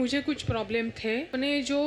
मुझे कुछ प्रॉब्लम थे। मैंने जो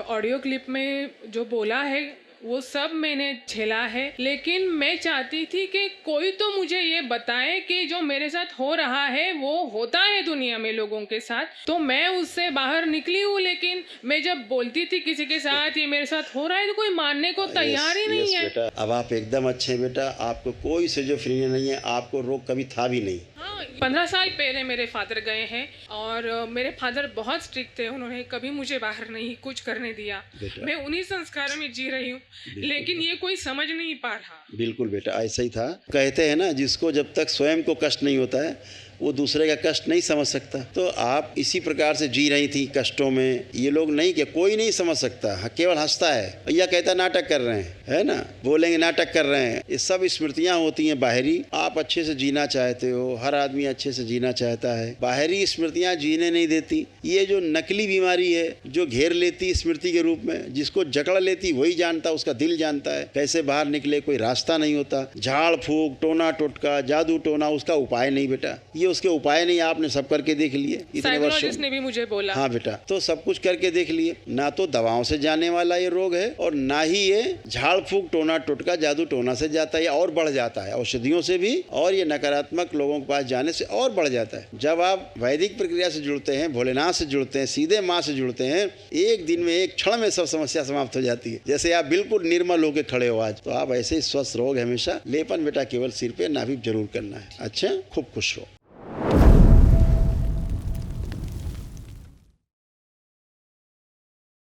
ऑडियो क्लिप में जो बोला है वो सब मैंने झेला है, लेकिन मैं चाहती थी कि कोई तो मुझे ये बताए कि जो मेरे साथ हो रहा है वो होता है दुनिया में लोगों के साथ। तो मैं उससे बाहर निकली हूँ, लेकिन मैं जब बोलती थी किसी के साथ ये मेरे साथ हो रहा है तो कोई मानने को तैयार ही नहीं है। बेटा, अब आप एकदम अच्छे हैं बेटा, आपको कोई सिजोफ्रेनिया नहीं है, आपको रोग कभी था भी नहीं। हाँ, 15 साल पहले मेरे फादर गए हैं और मेरे फादर बहुत स्ट्रिक्ट थे, उन्होंने कभी मुझे बाहर नहीं कुछ करने दिया। मैं उन्हीं संस्कारों में जी रही हूँ, लेकिन ये कोई समझ नहीं पा रहा। बिल्कुल बेटा, ऐसा ही था। कहते हैं ना, जिसको जब तक स्वयं को कष्ट नहीं होता है वो दूसरे का कष्ट नहीं समझ सकता। तो आप इसी प्रकार से जी रही थी कष्टों में। ये लोग नहीं, कि कोई नहीं समझ सकता, केवल हंसता है, भैया कहता नाटक कर रहे हैं, है ना, बोलेंगे नाटक कर रहे हैं। ये सब स्मृतियां होती हैं बाहरी। आप अच्छे से जीना चाहते हो, हर आदमी अच्छे से जीना चाहता है, बाहरी स्मृतियां जीने नहीं देती। ये जो नकली बीमारी है जो घेर लेती स्मृति के रूप में, जिसको जकड़ लेती वही जानता, उसका दिल जानता है कैसे बाहर निकले। कोई रास्ता नहीं होता। झाड़ फूक, टोना टोटका, जादू टोना उसका उपाय नहीं बेटा, ये उसके उपाय नहीं। आपने सब करके देख लिए इतने वर्षों ने भी मुझे बोला। हाँ बेटा, तो सब कुछ करके देख लिए। ना तो दवाओं से जाने वाला ये रोग है और ना ही ये झाड़ फूक, टोना टोटका, जादू टोना से जाता है, और बढ़ जाता है औषधियों से भी, और ये नकारात्मक लोगों के पास जाने से और बढ़ जाता है। जब आप वैदिक प्रक्रिया से जुड़ते हैं, भोलेनाथ से जुड़ते हैं, सीधे माँ से जुड़ते हैं, एक दिन में, एक क्षण में सब समस्या समाप्त हो जाती है। जैसे आप बिल्कुल निर्मल होकर खड़े हो आज, तो आप ऐसे ही स्वस्थ रहोगे हमेशा। लेपन बेटा केवल सिर पे, नाभि जरूर करना है। अच्छा, खूब खुश रहो।